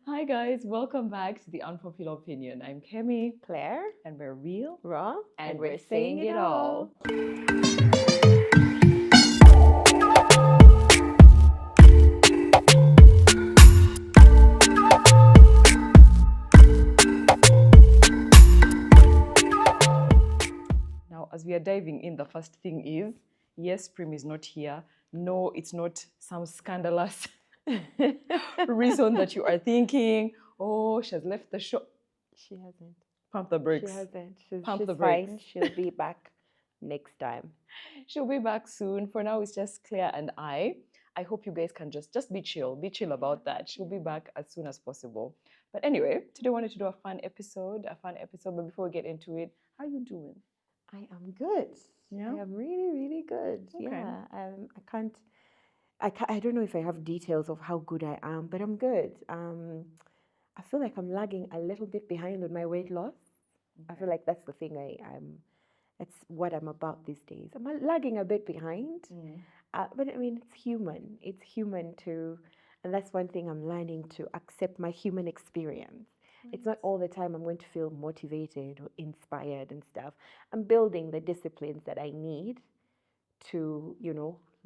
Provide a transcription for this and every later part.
Hi guys, welcome back to the Unpopular Opinion. I'm Kemi, Claire, and we're real, Raw, and we're saying it all. Now, as we are diving in, the first thing is, yes, Prim is not here. No, it's not some scandalous reason that you are thinking, oh, she has left the show. She hasn't. Pump the brakes. She hasn't. Pump She's the brakes. fine. She'll be back next time. She'll be back soon. For now, it's just Claire and I. I hope you guys can just be chill. Be chill about that. She'll be back as soon as possible. But anyway, today I wanted to do a fun episode. But before we get into it, how are you doing? I am good. Yeah? I am really, really good. Okay. Yeah. I don't know if I have details of how good I am, but I'm good. I feel like I'm lagging a little bit behind with my weight loss. I feel like that's the thing that's what I'm about these days. I'm lagging a bit behind. But I mean, it's human. It's human to, and that's one thing I'm learning, to accept my human experience. It's not all the time I'm going to feel motivated or inspired and stuff. I'm building the disciplines that I need to,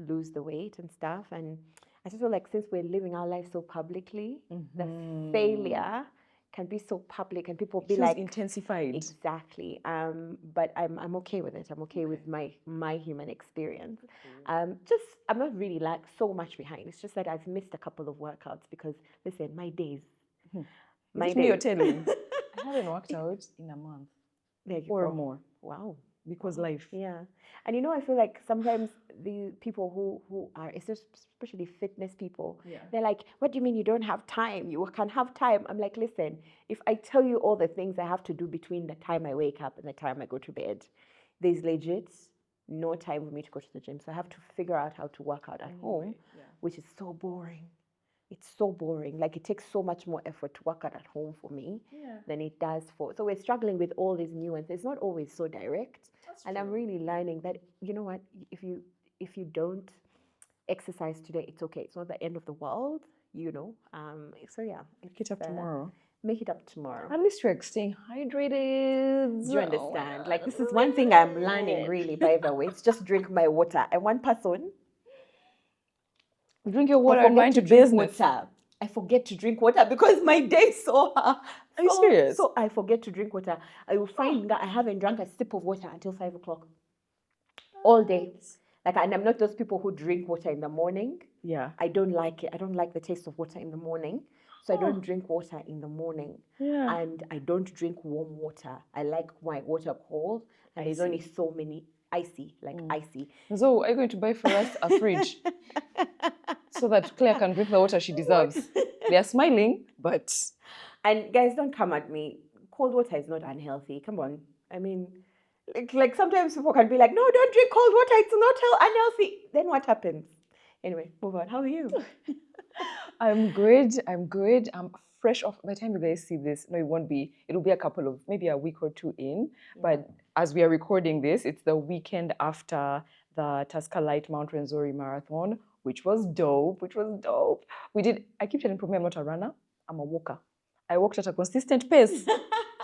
lose the weight and stuff. And I just feel like since we're living our life so publicly, the failure can be so public and people be like intensified. Exactly. But I'm okay with it. I'm okay with my human experience. I'm not really like so much behind. It's just that I've missed a couple of workouts because listen, my days. Is it me you're telling? I haven't worked out in a month There you or go. more Wow. because life. Yeah. And I feel like sometimes the people who are, especially fitness people, they're like, what do you mean you don't have time? You can have time. I'm like, listen, if I tell you all the things I have to do between the time I wake up and the time I go to bed, there's legit no time for me to go to the gym. So I have to figure out how to work out at home, which is so boring. It's so boring. Like, it takes so much more effort to work out at home for me than it does for. So we're struggling with all these nuances. It's not always so direct. And I'm really learning that, you know what, if you don't exercise today, it's okay. It's not the end of the world, So yeah. Make it up tomorrow. Make it up tomorrow. At least you're staying hydrated. Do you understand? Like, this is one thing I'm learning, really, by the way. It's just drink my water. And one person, drink your water and mind your business. I forget to drink water because my day is so hard. Are you serious? So I forget to drink water. I will find that I haven't drunk a sip of water until 5 o'clock. All day. And I'm not those people who drink water in the morning. Yeah. I don't like it. I don't like the taste of water in the morning. So I don't drink water in the morning. Yeah. And I don't drink warm water. I like my water cold. And there's only so many icy. So are you going to buy for us a fridge so that Claire can drink the water she deserves? They are smiling, but... And guys, don't come at me. Cold water is not unhealthy. Come on. I mean, like sometimes people can be like, no, don't drink cold water. It's not unhealthy. Then what happens? Anyway, move on. How are you? I'm good. I'm fresh off. By the time you guys see this, no, it won't be. It'll be maybe a week or two in. But as we are recording this, it's the weekend after the Tusker Light Mount Rwenzori Marathon, which was dope. I keep telling people I'm not a runner. I'm a walker. I walked at a consistent pace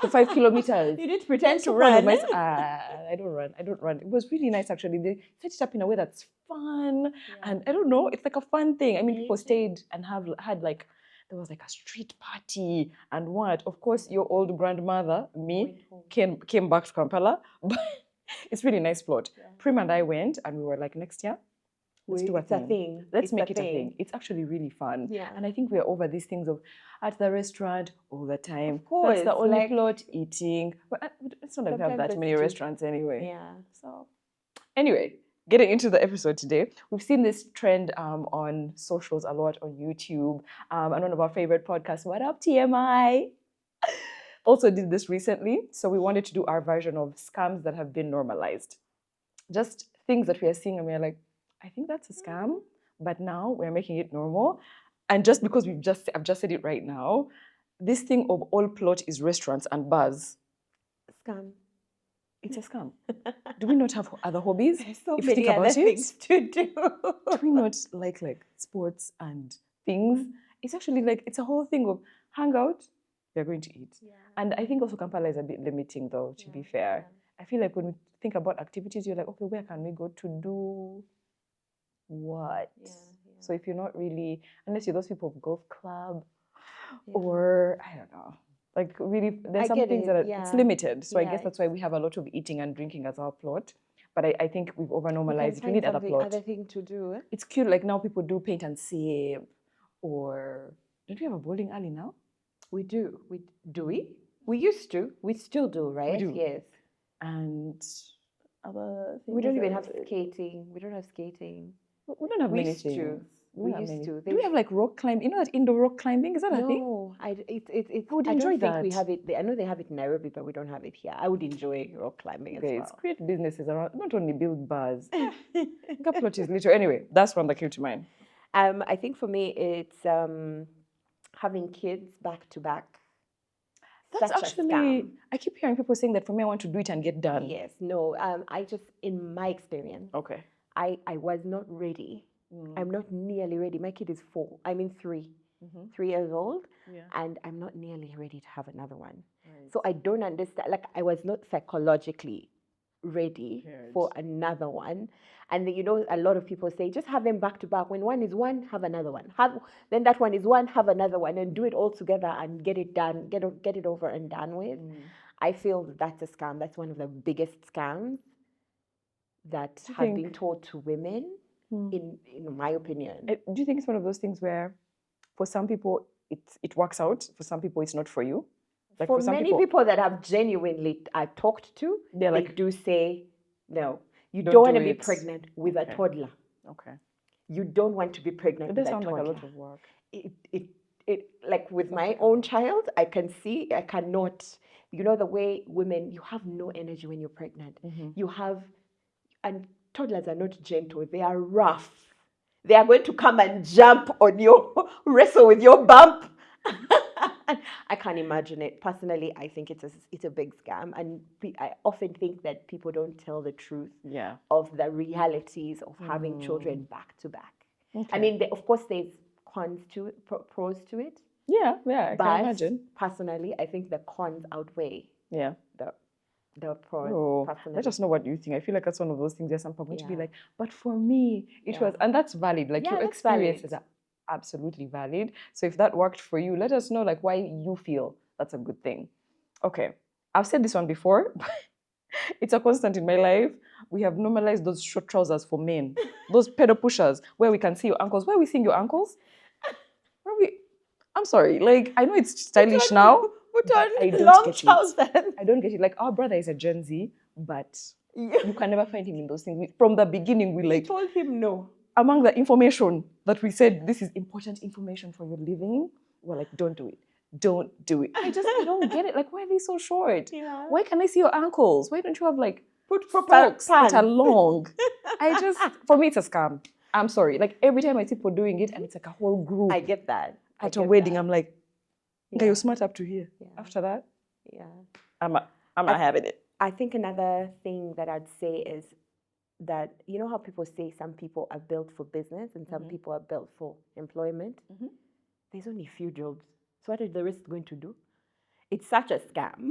for 5 kilometers. You didn't pretend to run. I don't run. It was really nice, actually. They set it up in a way that's fun. And I don't know, it's like a fun thing. I mean, people stayed and had there was like a street party and what. Of course, your old grandmother, me, came back to Kampala. But it's really nice plot. Prim and I went and we were like, next year, let's do a thing. Let's make it a thing. It's actually really fun. Yeah. And I think we're over these things of at the restaurant all the time. Of course. That's the only plot, eating. But it's not like we have that many restaurants anyway. Yeah. So anyway, getting into the episode today, we've seen this trend on socials a lot, on YouTube. And one of our favorite podcasts, What Up TMI? Also did this recently. So we wanted to do our version of scams that have been normalized. Just things that we are seeing and we're like, I think that's a scam, but now we're making it normal. And just because I've just said it right now, this thing of all plot is restaurants and bars. Scam. It's a scam. Do we not have other hobbies? There's so if many you think other about things to do. Do we not like sports and things? it's actually like, it's a whole thing of hang out, we're going to eat. And I think also Kampala is a bit limiting though, to be fair. I feel like when we think about activities, you're like, okay, where can we go to do what? So if you're not really, unless you're those people of golf club, or I don't know, like really, there's some things that it's limited. So I guess that's why we have a lot of eating and drinking as our plot. But I think we've over-normalized it. We need other thing to do. It's cute. Like now people do paint and sip, or don't we have a bowling alley now? We do. We used to. We still do, right? We do. Yes. And other things. We don't even have skating. We don't have skating. We don't have many things. We used to. Do we have like rock climbing? You know that indoor rock climbing? Is that a thing? No, I would enjoy that. We have it. I know they have it in Nairobi, but we don't have it here. I would enjoy rock climbing as well. Create businesses around. Not only build bars. Plot is little. Anyway, that's one that came to mind. I think for me, it's having kids back to back. That's actually, I keep hearing people saying that for me, I want to do it and get done. Yes, no, I just, in my experience, I was not ready. I'm not nearly ready. My kid is 3 years old, and I'm not nearly ready to have another one. Right. So I don't understand, like I was not psychologically ready for another one. And you know, a lot of people say, just have them back to back. When one is one, have another one. Then that one is one, have another one, and do it all together and get it done, get it over and done with. I feel that's a scam. That's one of the biggest scams that have been taught to women, in my opinion. Do you think it's one of those things where, for some people, it works out, for some people, it's not for you? Like for many people that I've genuinely talked to, they do say, no, you don't want to be pregnant with a toddler. Okay. You don't want to be pregnant with a toddler. It does sound like a lot of work. It like with my own child, I cannot, you know, the way women, you have no energy when you're pregnant. And toddlers are not gentle, they are rough. They are going to come and jump on your, wrestle with your bump. I can't imagine it. Personally, I think it's a big scam, and I often think that people don't tell the truth of the realities of having children back to back. Okay. I mean, of course, there's cons to it, pros to it. Yeah, I can imagine. Personally, I think the cons outweigh the pros. Oh, let us know what you think. I feel like that's one of those things where some people are going to be like, but for me, it was, and that's valid. Like your experiences are absolutely valid. So if that worked for you, let us know like why you feel that's a good thing. Okay, I've said this one before, but it's a constant in my life. We have normalized those short trousers for men, those pedal pushers where we can see your ankles. Where are we seeing your ankles? I'm sorry, like I know it's stylish now. Put on long trousers. I don't get it. Like our brother is a Gen Z, but you can never find him in those things. From the beginning, we told him no. Among the information that we said, this is important information for your living, we're like, don't do it. Don't do it. I don't get it. Like, why are they so short? Yeah. Why can I see your ankles? Why don't you have like socks that are long? For me, it's a scam. I'm sorry. Like every time I see people doing it, and it's like a whole group. I get that. At a wedding, I'm like, okay, you're smart up to here. Yeah. After that, I'm not having it. I think another thing that I'd say is that, you know how people say some people are built for business and some people are built for employment? There's only a few jobs. So what are the rest going to do? It's such a scam.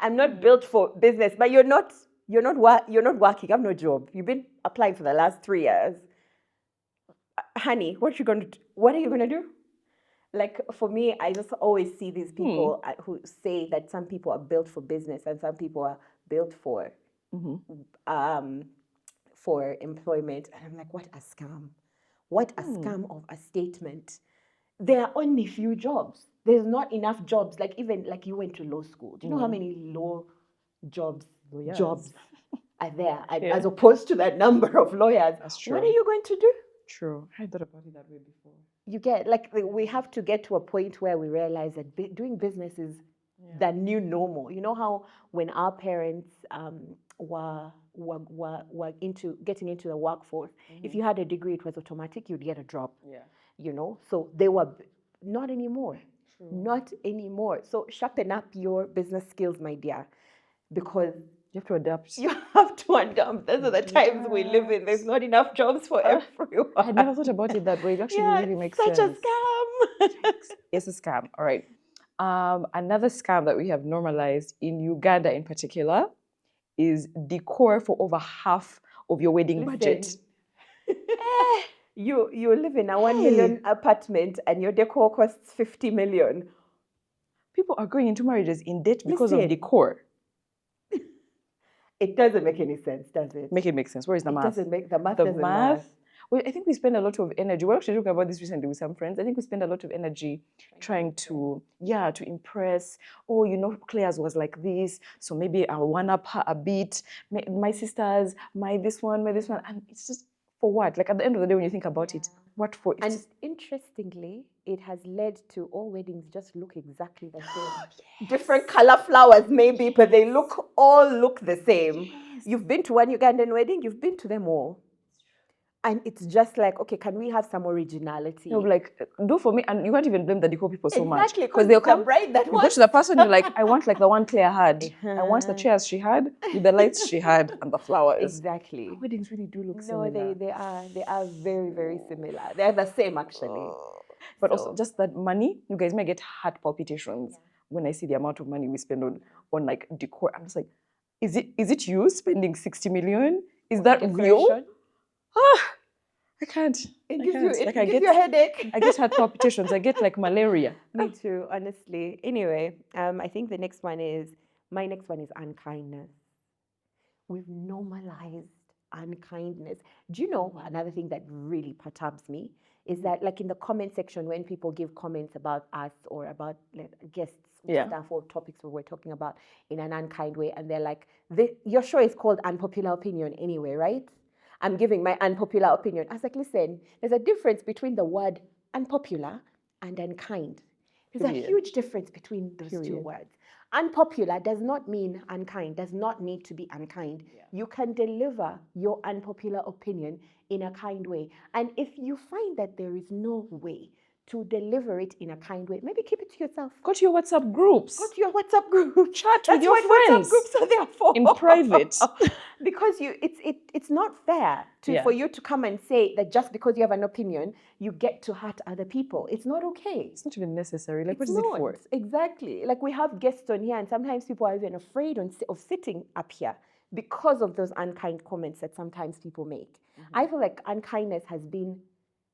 I'm not built for business, but you're not working. I have no job. You've been applying for the last 3 years. Honey, what are you going to do? Like for me, I just always see these people who say that some people are built for business and some people are built for employment. And I'm like, what a scam. What a scam of a statement. There are only few jobs. There's not enough jobs. Like even like you went to law school. Do you know how many law jobs are there as opposed to that number of lawyers? That's true. What are you going to do? True. I thought about it that way before. You get, like, we have to get to a point where we realize that doing business is the new normal. You know how when our parents were getting into the workforce, if you had a degree, it was automatic, you'd get a job. Yeah. You know, so they were not anymore. True. Not anymore. So sharpen up your business skills, my dear, because you have to adapt. You have to adapt. Those are the times we live in. There's not enough jobs for everyone. I never thought about it that way. It actually really makes sense. Such a scam. It's a scam. All right. Another scam that we have normalized in Uganda in particular is decor for over half of your wedding budget. You live in a 1 million apartment and your decor costs 50 million. People are going into marriages in debt because of decor. It doesn't make any sense, does it? Make it make sense. Where is the math? The math doesn't math. Well, I think we spend a lot of energy. We're actually talking about this recently with some friends. I think we spend a lot of energy trying to impress. Oh, Claire's was like this, so maybe I'll one-up her a bit. My sisters, my this one. And it's just, for what? Like, at the end of the day, when you think about it, what for? And interestingly, it has led to all weddings just look exactly the same. Yes. Different color flowers maybe, but they all look the same. Yes. You've been to one Ugandan wedding, you've been to them all. And it's just like, okay, can we have some originality? No, like, do for me, and you can't even blame the decor people so much. Exactly, because they'll come right that you go to the person, you're like, I want like the one Claire had. I want the chairs she had with the lights she had and the flowers. Exactly. Our weddings really do look similar. No, they are very, very similar. They're the same actually. But also just that money, you guys may get heart palpitations when I see the amount of money we spend on like decor. I'm just like, is it you spending 60 million? Is that real? I can't. It gives you a headache. I get heart palpitations. I get like malaria. Me too, honestly. Anyway, I think my next one is unkindness. We've normalized unkindness. Do you know another thing that really perturbs me is that, like, in the comment section when people give comments about us or about guests stuff or topics we were talking about in an unkind way, and they're like, your show is called Unpopular Opinion anyway, right? I'm giving my unpopular opinion. I was like, listen, there's a difference between the word unpopular and unkind. There's a huge difference between those two words. Unpopular does not mean unkind, does not need to be unkind. Yeah. You can deliver your unpopular opinion in a kind way. And if you find that there is no way to deliver it in a kind way, maybe keep it to yourself. Go to your WhatsApp groups. Chat with your friends. WhatsApp groups are there for. In private. Because it's not fair for you to come and say that just because you have an opinion, you get to hurt other people. It's not okay. It's not even necessary. Like, what is it for? Exactly. Like, we have guests on here, and sometimes people are even afraid of sitting up here because of those unkind comments that sometimes people make. Mm-hmm. I feel like unkindness has been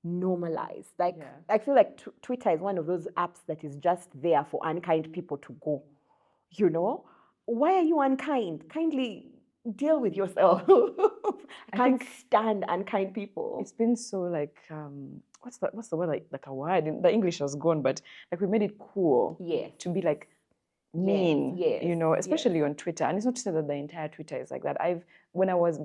normalized. Like, I feel like Twitter is one of those apps that is just there for unkind people to go. You know? Why are you unkind? Kindly deal with yourself. I can't stand unkind people. It's been so like, what's the word, like a word? The English has gone, but like, we made it cool to be like mean, especially on Twitter. And it's not to say that the entire Twitter is like that. When I was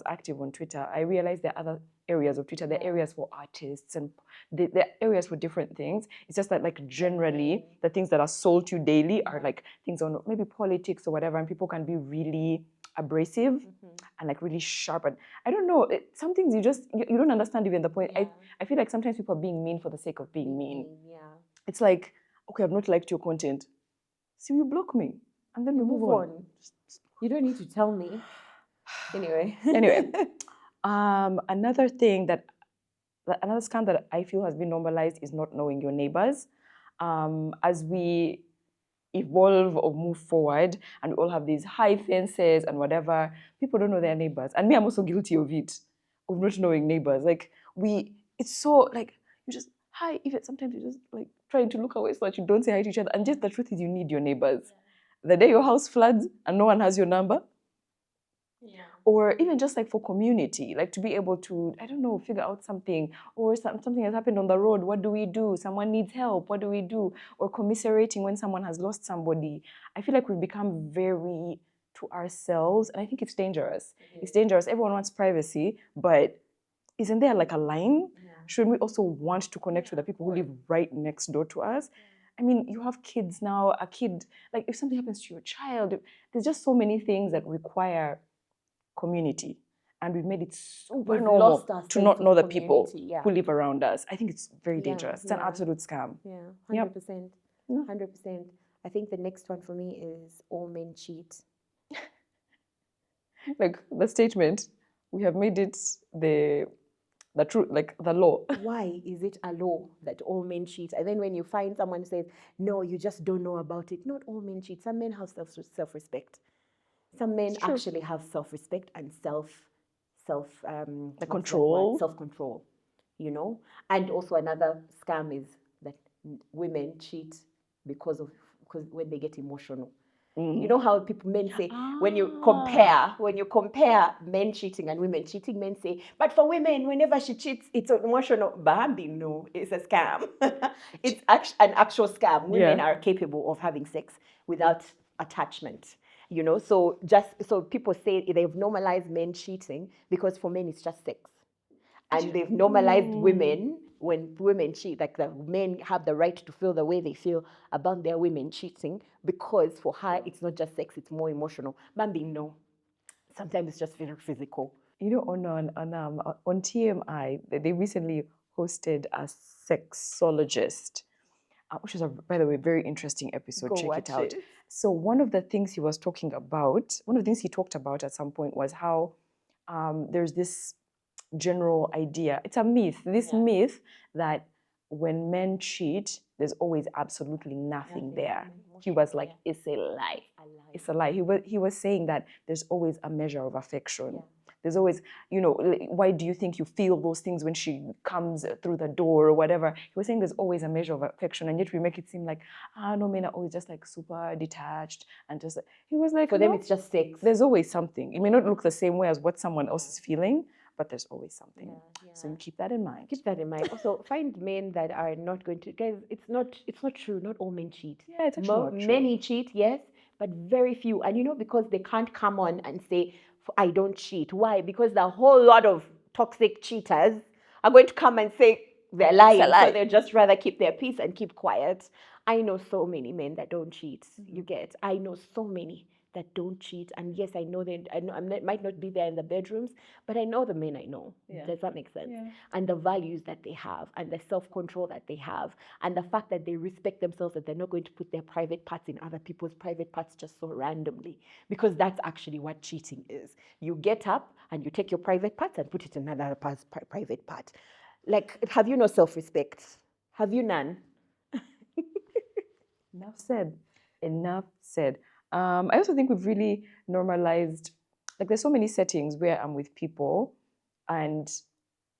active on Twitter, I realized there are other areas of Twitter. There are areas for artists and there are areas for different things. It's just that, like, generally the things that are sold to you daily are like things on maybe politics or whatever, and people can be really abrasive and like really sharp. And I don't know, some things you don't understand even the point. I feel like sometimes people are being mean for the sake of being mean. It's like, okay, I've not liked your content, so you block me and then we move on. You don't need to tell me. Anyway, another scam that I feel has been normalized is not knowing your neighbors. As we evolve or move forward and we all have these high fences and whatever, people don't know their neighbors. And me, I'm also guilty of it, of not knowing neighbors. Like, it's so like, you just, hi, even sometimes you just like trying to look away so that you don't say hi to each other. And just the truth is, you need your neighbors. The day your house floods and no one has your number, or even just like for community, like to be able to, I don't know, figure out something, or something has happened on the road. What do we do? Someone needs help. What do we do? Or commiserating when someone has lost somebody. I feel like we've become very to ourselves, and I think it's dangerous. It's dangerous. Everyone wants privacy, but isn't there like a line? Should we also want to connect with the people who live right next door to us? I mean, you have kids now. A kid, like, if something happens to your child, there's just so many things that require community, and we've made it super normal to not know the people who live around us. I think it's very dangerous. It's an absolute scam. 100%. 100%. I think the next one for me is all men cheat. Like the statement, we have made it the the truth, like the law. Why is it a law that all men cheat? And then when you find someone who says, no, you just don't know about it. Not all men cheat. Some men have self-respect. Some men It's true. actually have self-respect and The control. self-control, you know. And also another scam is that women cheat because when they get emotional. You know how men say when you compare men cheating and women cheating, men say, but for women, whenever she cheats, it's emotional. Bambi, no, it's a scam. It's an actual scam. Women are capable of having sex without attachment. You know, so people say they've normalized men cheating because for men it's just sex. And they've normalized women when women cheat, like the men have the right to feel the way they feel about their women cheating because for her it's not just sex, it's more emotional. Bambi, no. Sometimes it's just very physical. You know, on TMI, they recently hosted a sexologist, which is, by the way, very interesting episode. Check it out. So one of the things he talked about at some point was how there's this general idea. It's a myth. This myth that when men cheat, there's always absolutely nothing there. He was like, it's a lie. It's a lie. He was saying that there's always a measure of affection. There's always, why do you think you feel those things when she comes through the door or whatever? He was saying there's always a measure of affection, and yet we make it seem like, no, men are always just like super detached and just. He was like, for them it's just sex. There's always something. It may not look the same way as what someone else is feeling, but there's always something. So you keep that in mind. Keep that in mind. Also, find men that are not going to. Guys, it's not true. Not all men cheat. Yeah, it's actually not true. Many cheat, yes, but very few. And because they can't come on and say, I don't cheat. Why? Because the whole lot of toxic cheaters are going to come and say they're lying. So they'd just rather keep their peace and keep quiet. I know so many men that don't cheat. You get? I know so many that don't cheat, and yes, I know I might not be there in the bedrooms, but I know the men I know. Does that make sense? And the values that they have, and the self-control that they have, and the fact that they respect themselves, that they're not going to put their private parts in other people's private parts just so randomly, because that's actually what cheating is. You get up and you take your private parts and put it in another person's private part. Like, have you no self-respect? Have you none? Enough said. I also think we've really normalized, like there's so many settings where I'm with people and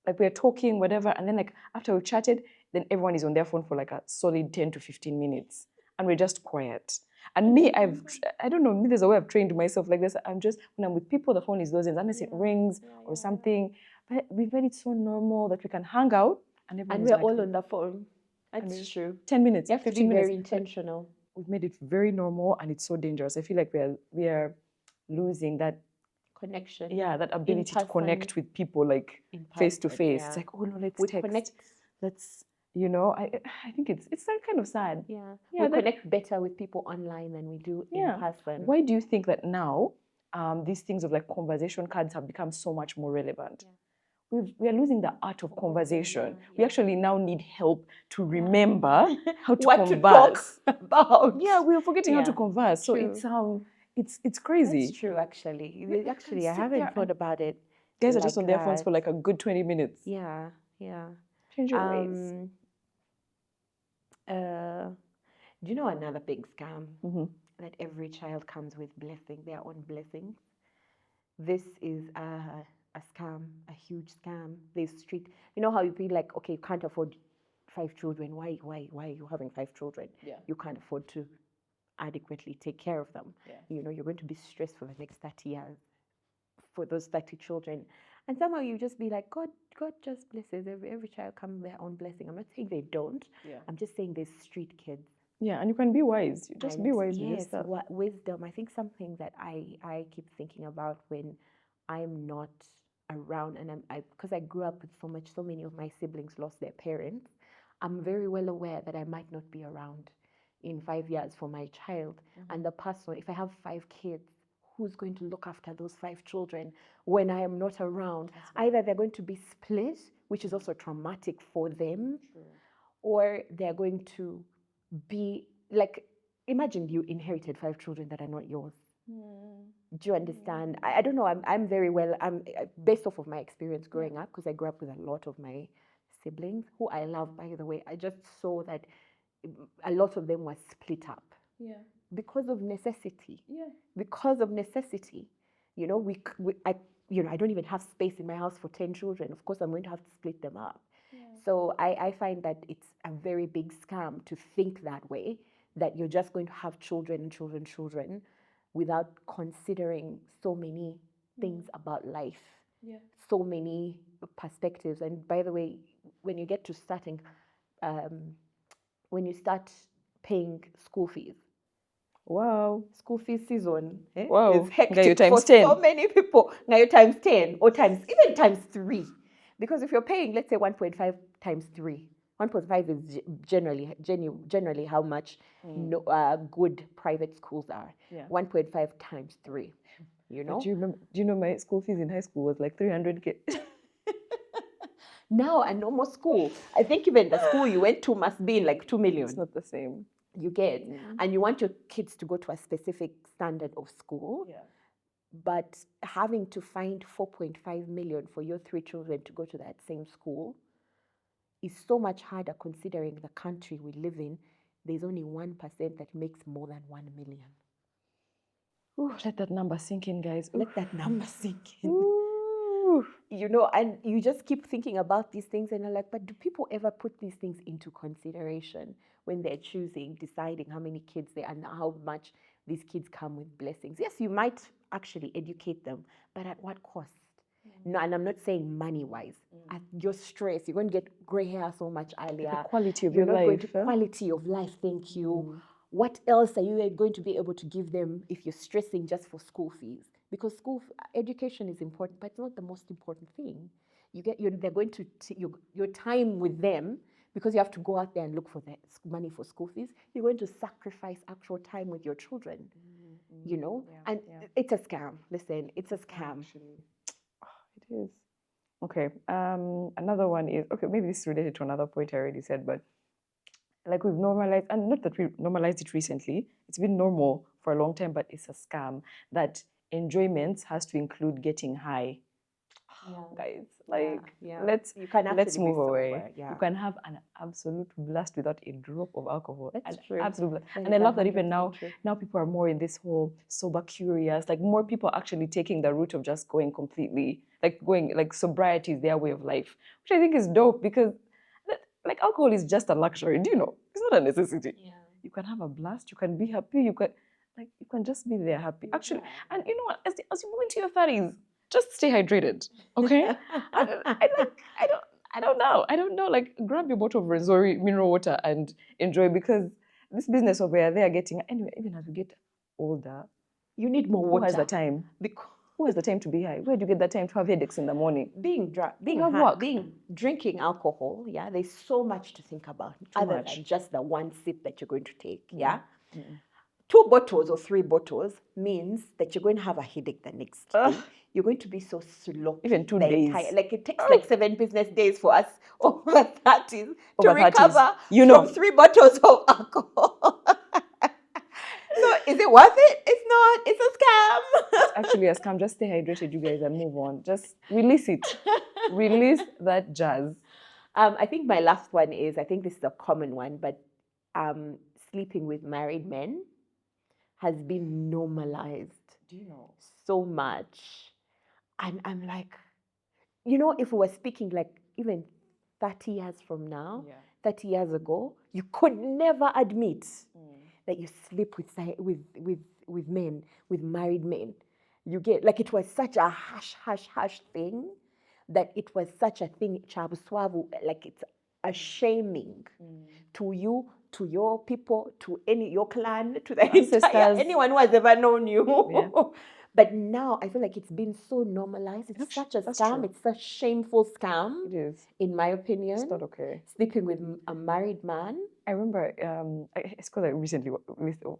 like we're talking, whatever, and then like after we've chatted, then everyone is on their phone for like a solid 10 to 15 minutes and we're just quiet. And me, I don't know, me, there's a way I've trained myself like this. When I'm with people, the phone is buzzing, unless it rings or something. But we've made it so normal that we can hang out and we're like, all on the phone. That's true. 10 minutes, you have 15 to be minutes. very intentional. We've made it very normal and it's so dangerous. I feel like we are losing that connection. Yeah, that ability to connect with people like face to face. It's like, oh no, let's text. Let's, I think it's kind of sad. Yeah, we connect better with people online than we do in person. Why do you think that now these things of like conversation cards have become so much more relevant? We are losing the art of conversation. We actually now need help to remember how to converse. To talk about. Yeah, we're forgetting how to converse. So it's crazy. That's true, actually. I haven't thought about it. Guys are just on their phones for like a good 20 minutes. Yeah. Change your ways. Do you know another big scam? That every child comes with their own blessings. This is a scam, a huge scam. This street, you know how you feel like, okay, you can't afford 5 children. Why are you having 5 children? You can't afford to adequately take care of them. You're going to be stressed for the next 30 years for those 30 children. And somehow you just be like, God just blesses every child comes with their own blessing. I'm not saying they don't. I'm just saying there's street kids. Yeah, and you can be wise. Be wise with this stuff. Wisdom. I think something that I keep thinking about when I'm not around, and because I grew up with so many of my siblings lost their parents. I'm very well aware that I might not be around in 5 years for my child. And the person, if I have 5 kids, who's going to look after those 5 children when I am not around? Either they're going to be split, which is also traumatic for them, or they're going to be like, imagine you inherited 5 children that are not yours. Do you understand? I don't know. I'm very well. Based off of my experience growing up, because I grew up with a lot of my siblings, who I love, by the way. I just saw that a lot of them were split up. Yeah. Because of necessity. Yeah. Because of necessity. You know, I don't even have space in my house for 10 children. Of course, I'm going to have to split them up. Yeah. So I find that it's a very big scam to think that way, that you're just going to have children and children without considering so many things about life, so many perspectives. And by the way, when you get to starting, when you start paying school fees, wow, school fees season wow, is hectic for so many people. Now you're times 10 or even times 3. Because if you're paying, let's say 1.5 times 3, 1.5 is generally how much good private schools are. 1.5 times 3, you know? Do you know my school fees in high school was like 300K? Now a normal school, I think even the school you went to must be in like 2 million. It's not the same. You get, and you want your kids to go to a specific standard of school. Yeah. But having to find 4.5 million for your 3 children to go to that same school is so much harder, considering the country we live in. There's only 1% that makes more than 1 million. Ooh, let that number sink in, guys. Ooh. Let that number sink in. Ooh. You know, and you just keep thinking about these things, and you're like, but do people ever put these things into consideration when they're deciding how many kids they are and how much these kids come with blessings? Yes, you might actually educate them, but at what cost? No, and I'm not saying money-wise. At your stress, you're going to get gray hair so much earlier. The quality of your life. You're not going to quality of life. Thank you. What else are you going to be able to give them if you're stressing just for school fees? Because education is important, but it's not the most important thing. They're going to your time with them, because you have to go out there and look for the money for school fees. You're going to sacrifice actual time with your children. You know, and it's a scam. Listen, it's a scam. Actually, it is. Okay. Another one is, okay, maybe this is related to another point I already said, but like we've normalized, and not that we normalized it recently, it's been normal for a long time, but it's a scam that enjoyment has to include getting high. Guys, like let's move away. You can have an absolute blast without a drop of alcohol. That's true. Absolute blast. And I love that even now people are more in this whole sober curious. Like more people are actually taking the route of just going completely, like sobriety is their way of life, which I think is dope, because like alcohol is just a luxury. Do you know? It's not a necessity. Yeah. You can have a blast. You can be happy. You can just be there happy. Actually, and you know what? As you move into your 30s, just stay hydrated, okay? I don't know. Like, grab your bottle of Rwenzori mineral water and enjoy, because this business of where they are getting, anyway, even as we get older, you need more water. Who has the time? Who has the time to be high? Where do you get the time to have headaches in the morning? Drinking alcohol, there's so much to think about other than just the one sip that you're going to take, 2 bottles or 3 bottles means that you're going to have a headache the next day. You're going to be so slow. Even 2 days. Like it takes like 7 business days for us over 30s to recover from 3 bottles of alcohol. So is it worth it? It's not. It's a scam. It's actually a scam. Just stay hydrated, you guys, and move on. Just release it. Release that jazz. I think my last one is, I think this is a common one, but sleeping with married men has been normalized. Do you know? So much. And I'm like, you know, if we were speaking like even 30 years from now, 30 years ago, you could never admit that you sleep with men, with married men. You get, like, it was such a hush thing, that it was such a thing, like it's a shaming to you, to your people, to your clan, to the entire, anyone who has ever known you. Yeah. But now I feel like it's been so normalized. It's such a scam. True. It's a shameful scam. It is. In my opinion. It's not okay. Sleeping with a married man. I remember, it's because I recently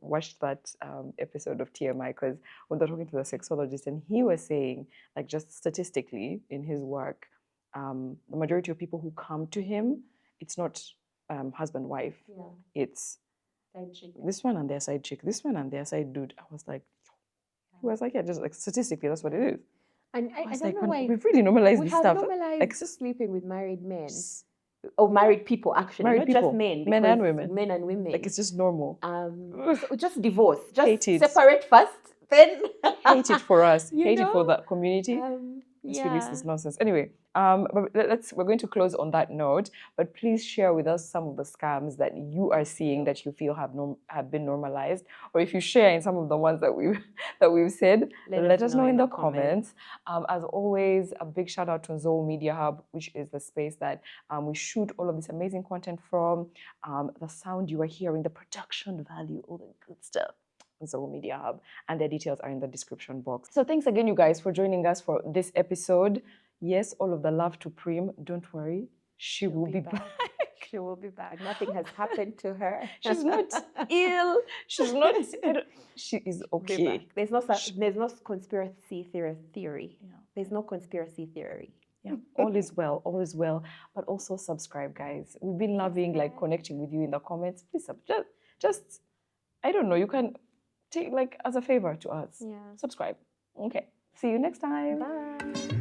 watched that episode of TMI, because when they're talking to the sexologist, and he was saying, like, just statistically in his work, the majority of people who come to him, it's not husband, wife. Yeah. It's side chick. This one and their side chick, this one and their side dude. I was like, He was like, yeah, just like statistically, that's what it is. And I was don't like, know why we've really normalized we this have stuff. normalized Like, sleeping with married men. Or married people, actually, married not people, just men, men and women. men and women. Like, it's just normal. So just divorce, just Hate it. separate first, then Hate it for us. You Hate it for know? that community. Let's release Yeah. this nonsense. Anyway, but we're going to close on that note. But please share with us some of the scams that you are seeing that you feel have been normalized, or if you share in some of the ones that we've said, let us know in the comments. As always, a big shout out to Nzou Media Hub, which is the space that we shoot all of this amazing content from. The sound you are hearing, the production value, all the good stuff. Nzou Media Hub, and their details are in the description box. So thanks again, you guys, for joining us for this episode. Yes, all of the love to Prim. Don't worry, she will be back. She will be back. Nothing has happened to her. She's not ill. She's not. She is okay. There's no conspiracy theory. Yeah. There's no conspiracy theory. Yeah, all is well, all is well. But also subscribe, guys. We've been loving like connecting with you in the comments. Please just I don't know. You can take like as a favor to us. Yeah. Subscribe. Okay. See you next time. Bye.